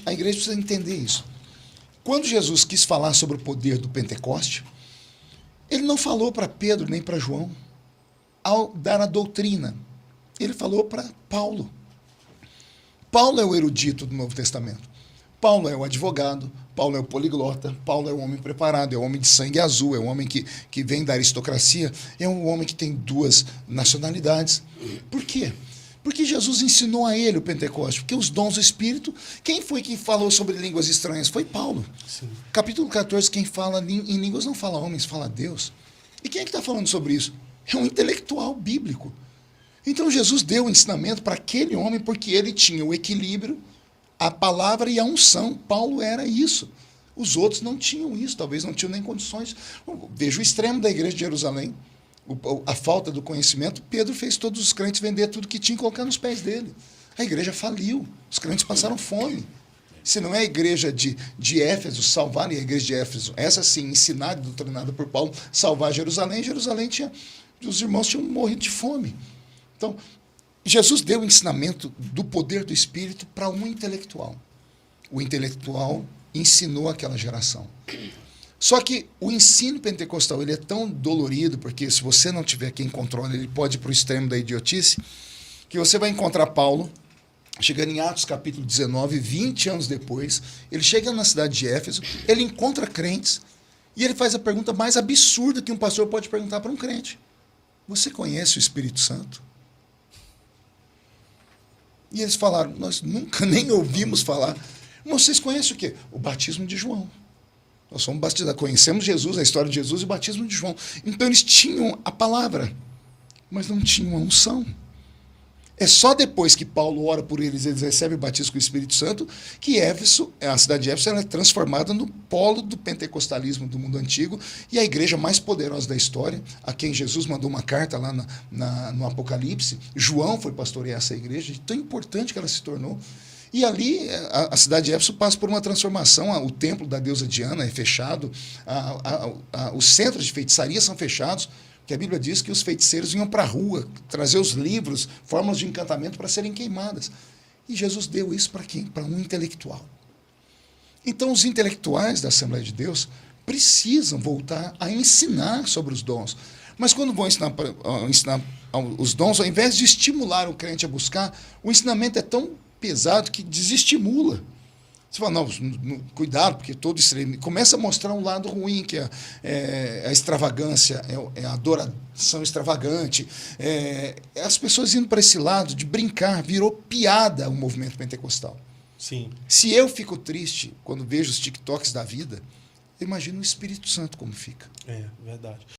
a igreja precisa entender isso. Quando Jesus quis falar sobre o poder do Pentecoste, ele não falou para Pedro nem para João ao dar a doutrina. Ele falou para Paulo. Paulo é o erudito do Novo Testamento. Paulo é o advogado, Paulo é o poliglota, Paulo é o homem preparado, é o homem de sangue azul, é o homem que vem da aristocracia, é um homem que tem 2 nacionalidades. Por quê? Porque Jesus ensinou a ele o Pentecoste, porque os dons do Espírito, quem foi que falou sobre línguas estranhas? Foi Paulo. Sim. Capítulo 14, quem fala em línguas não fala homens, fala Deus. E quem é que está falando sobre isso? É um intelectual bíblico. Então Jesus deu o ensinamento para aquele homem porque ele tinha o equilíbrio, a palavra e a unção. Paulo era isso. Os outros não tinham isso, talvez não tinham nem condições. Veja o extremo da igreja de Jerusalém. A falta do conhecimento, Pedro fez todos os crentes vender tudo que tinha e colocar nos pés dele. A igreja faliu, os crentes passaram fome. Se não é a igreja de Éfeso salvar, a igreja de Éfeso, essa sim, ensinada e doutrinada por Paulo, salvar Jerusalém, os irmãos tinham morrido de fome. Então, Jesus deu o ensinamento do poder do Espírito para um intelectual. O intelectual ensinou aquela geração. Só que o ensino pentecostal ele é tão dolorido, porque se você não tiver quem controla, ele pode ir para o extremo da idiotice, que você vai encontrar Paulo, chegando em Atos capítulo 19, 20 anos depois, ele chega na cidade de Éfeso, ele encontra crentes, e ele faz a pergunta mais absurda que um pastor pode perguntar para um crente. Você conhece o Espírito Santo? E eles falaram, nós nunca nem ouvimos falar. Vocês conhecem o quê? O batismo de João. Nós somos batizados, conhecemos Jesus, a história de Jesus e o batismo de João. Então eles tinham a palavra, mas não tinham a unção. É só depois que Paulo ora por eles, eles recebem o batismo com o Espírito Santo, que Éfeso, a cidade de Éfeso, ela é transformada no polo do pentecostalismo do mundo antigo e a igreja mais poderosa da história, a quem Jesus mandou uma carta lá no Apocalipse. João foi pastorear essa igreja, de tão importante que ela se tornou. E ali a cidade de Éfeso passa por uma transformação, o templo da deusa Diana é fechado, os centros de feitiçaria são fechados, que a Bíblia diz que os feiticeiros iam para a rua trazer os livros, fórmulas de encantamento para serem queimadas. E Jesus deu isso para quem? Para um intelectual. Então os intelectuais da Assembleia de Deus precisam voltar a ensinar sobre os dons. Mas quando vão ensinar os dons, ao invés de estimular o crente a buscar, o ensinamento é tão pesado que desestimula. Você fala, não, cuidado, porque todo extremo começa a mostrar um lado ruim, que é a extravagância, é a adoração extravagante. As pessoas indo para esse lado de brincar, virou piada o movimento pentecostal. Sim. Se eu fico triste quando vejo os TikToks da vida, eu imagino o Espírito Santo como fica. É, verdade.